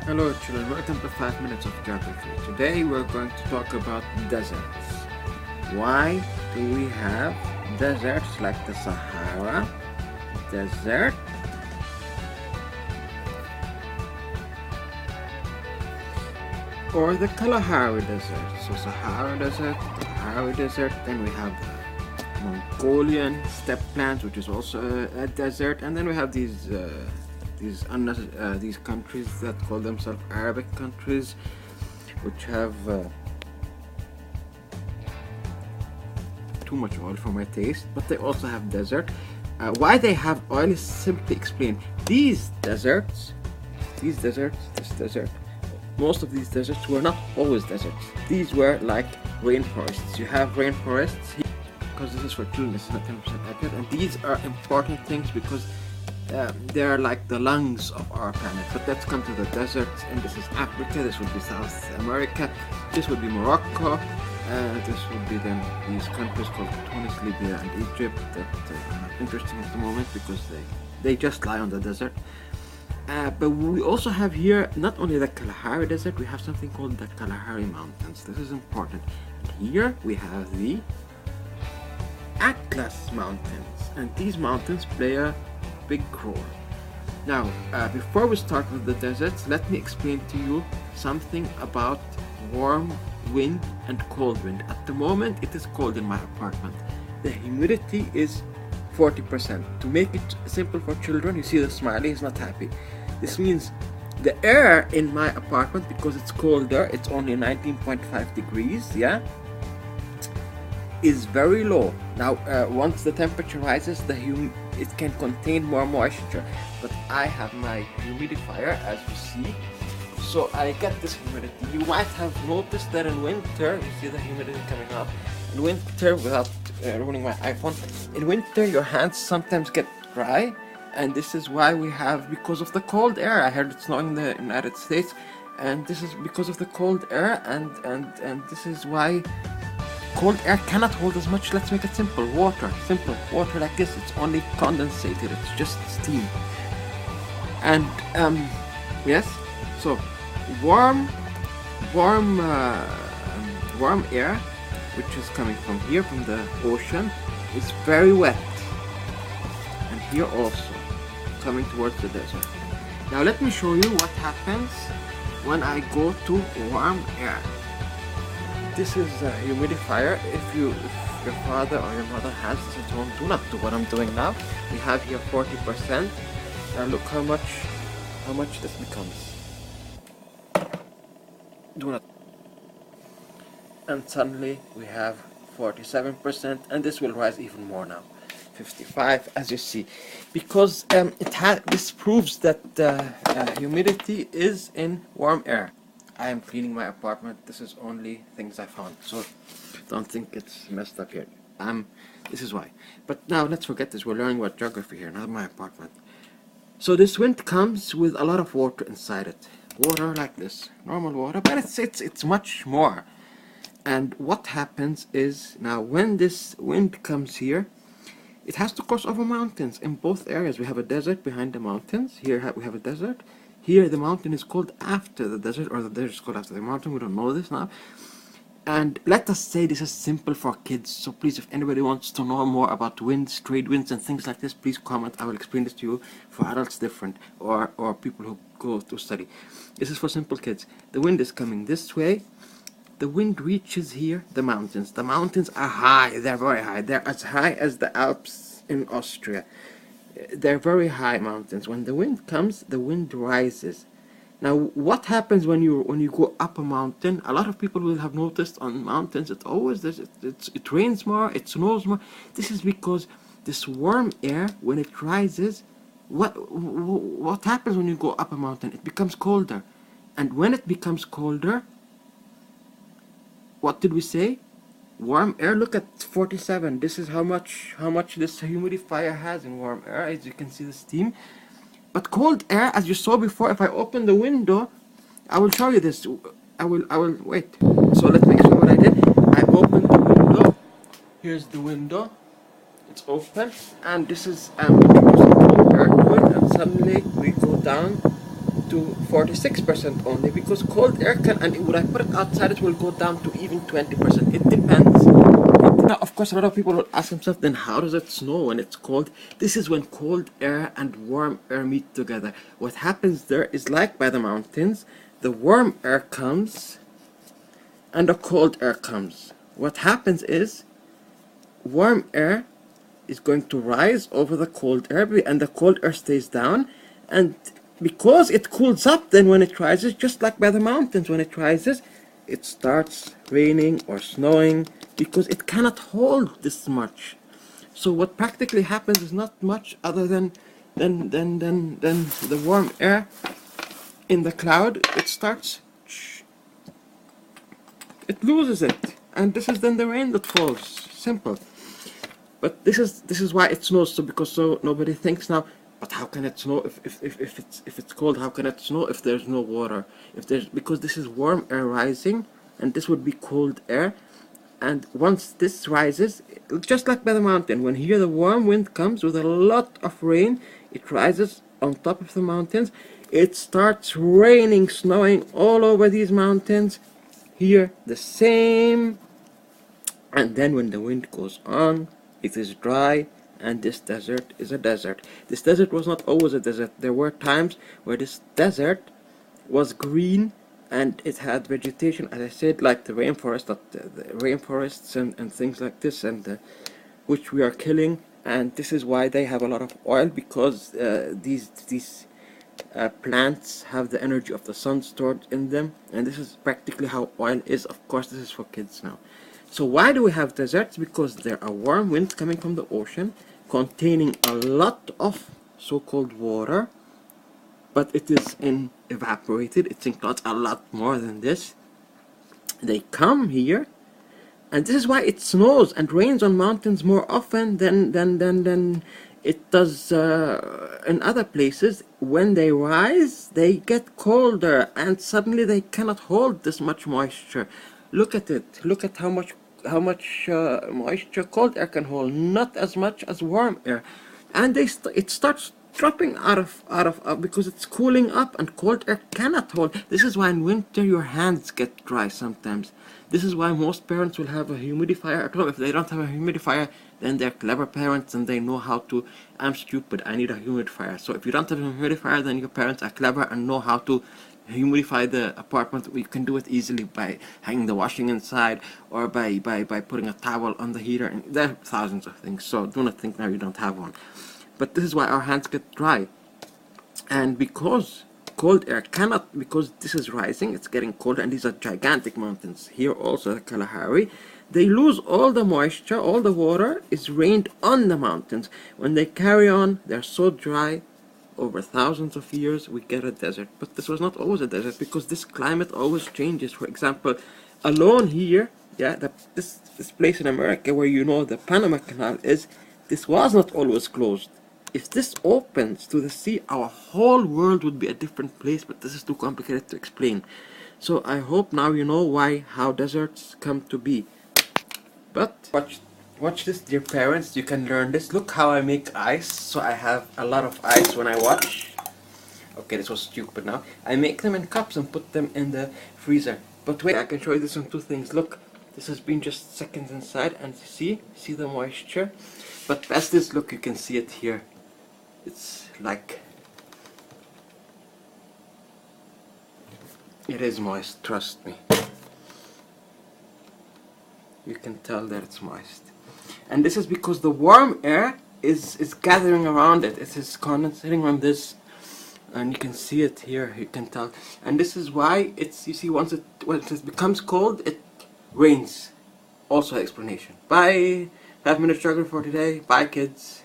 Hello children, welcome to 5 Minutes of Geography. Today we're going to talk about deserts. Why do we have deserts like the Sahara Desert or the Kalahari Desert? So Sahara Desert, Kalahari Desert, then we have the Mongolian steppe plains, which is also a desert, and then we have these countries that call themselves Arabic countries, which have too much oil for my taste, but they also have desert. Why they have oil is simply explained. This desert, most of these deserts were not always deserts. These were like rainforests. You have rainforests here, because this is for children, this is not 10% accurate, and these are important things because they're like the lungs of our planet. But let's come to the deserts, and this is Africa, this would be South America, this would be Morocco, this would be then these countries called Tunis, Libya and Egypt that are not interesting at the moment because they just lie on the desert. But we also have here not only the Kalahari Desert, we have something called the Kalahari Mountains. This is important. And here we have the Atlas Mountains, and these mountains play a big role. Now, before we start with the deserts, let me explain to you something about warm wind and cold wind. At the moment, it is cold in my apartment. The humidity is 40%. To make it simple for children, you see the smiley, he's not happy. This means the air in my apartment, because it's colder, it's only 19.5 degrees, yeah, is very low. Now, once the temperature rises, it can contain more moisture, but I have my humidifier, as you see, so I get this humidity. You might have noticed that in winter, you see the humidity coming up. In winter, without ruining my iPhone, in winter your hands sometimes get dry, and this is why we have, because of the cold air. I heard it's snowing in the United States, and this is because of the cold air, and this is why cold air cannot hold as much. Let's make it simple. Water like this, it's only condensated, it's just steam. And yes, so warm air, which is coming from here, from the ocean, is very wet, and here also coming towards the desert. Now let me show you what happens when I go to warm air. This is a humidifier. If your father or your mother has this at home, do not do what I'm doing now. We have here 40%. Now look how much this becomes. Do not. And suddenly we have 47%, and this will rise even more now. 55, as you see, because this proves that humidity is in warm air. I am cleaning my apartment. This is only things I found, so don't think it's messed up here. This is why. But now let's forget this. We're learning about geography here, not my apartment. So this wind comes with a lot of water inside it. Water like this, normal water, but it's much more. And what happens is, now when this wind comes here, it has to cross over mountains in both areas. We have a desert behind the mountains. Here we have a desert. Here the mountain is called after the desert, or the desert is called after the mountain. We don't know this now. And let us say this is simple for kids. So please, if anybody wants to know more about winds, trade winds and things like this, please comment. I will explain this to you. For adults, different, or people who go to study. This is for simple kids. The wind is coming this way. The wind reaches here, the mountains. The mountains are high. They're very high. They're as high as the Alps in Austria. They're very high mountains. When the wind comes, the wind rises. Now, what happens when you go up a mountain? A lot of people will have noticed on mountains it rains more, it snows more. This is because this warm air, when it rises, what happens when you go up a mountain? It becomes colder, and when it becomes colder, what did we say? Warm air. Look at 47. This is how much this humidifier has in warm air. As you can see, the steam. But cold air, as you saw before, if I open the window, I will show you this. I will wait. So let's make sure what I did. I opened the window. Here's the window. It's open, and this is cold air to it, and suddenly we go down to 46% only, because cold air can, and when I put it outside it will go down to even 20%. It depends. Now, of course, a lot of people will ask themselves, then how does it snow when it's cold? This is when cold air and warm air meet together. What happens there is, like by the mountains, the warm air comes and the cold air comes. What happens is, warm air is going to rise over the cold air, and the cold air stays down, and because it cools up, then when it rises, just like by the mountains, when it rises, it starts raining or snowing, because it cannot hold this much. So what practically happens is not much other than the warm air in the cloud, it loses it, and this is then the rain that falls. Simple. But this is why it snows. So nobody thinks now, but how can it snow if it's cold? How can it snow if there's no water? Because this is warm air rising, and this would be cold air. And once this rises, just like by the mountain, when here the warm wind comes with a lot of rain, it rises on top of the mountains. It starts raining, snowing all over these mountains. Here the same. And then when the wind goes on, it is dry, and this desert is a desert. This desert was not always a desert. There were times where this desert was green and it had vegetation, as I said, like the rainforest, the rainforests and things like this, and which we are killing. And this is why they have a lot of oil, because these plants have the energy of the sun stored in them, and this is practically how oil is. Of course, this is for kids now. So why do we have deserts? Because there are warm winds coming from the ocean containing a lot of so-called water, but it is evaporated. It's in clouds, a lot more than this. They come here, and this is why it snows and rains on mountains more often than it does in other places. When they rise, they get colder, and suddenly they cannot hold this much moisture. Look at it. Look at how much moisture cold air can hold. Not as much as warm air, and it starts dropping out of because it's cooling up, and cold air cannot hold. This is why in winter your hands get dry sometimes. This is why most parents will have a humidifier at home. If they don't have a humidifier, then they're clever parents and they know how to. I'm stupid, I need a humidifier. So if you don't have a humidifier, then your parents are clever and know how to humidify the apartment. We can do it easily by hanging the washing inside, or by putting a towel on the heater, and there are thousands of things. So do not think now you don't have one. But this is why our hands get dry. And because cold air cannot, because this is rising, it's getting colder, and these are gigantic mountains. Here also the Kalahari, they lose all the moisture, all the water is rained on the mountains. When they carry on, they're so dry. Over thousands of years we get a desert. But this was not always a desert, because this climate always changes. For example, alone here, this place in America where the Panama Canal is, this was not always closed. If this opens to the sea, our whole world would be a different place, but this is too complicated to explain. So I hope now you know how deserts come to be. But watch this, dear parents, you can learn this. Look how I make ice. So I have a lot of ice when I watch. Okay, this was stupid now. I make them in cups and put them in the freezer. But wait, I can show you this on two things. Look, this has been just seconds inside, and see the moisture. But past this, look, you can see it here. It's like, it is moist, trust me. You can tell that it's moist. And this is because the warm air is gathering around it. It is condensating on this, and you can see it here, you can tell. And this is why you see, when it becomes cold, it rains. Also explanation. Bye. 5 minute struggle for today. Bye, kids.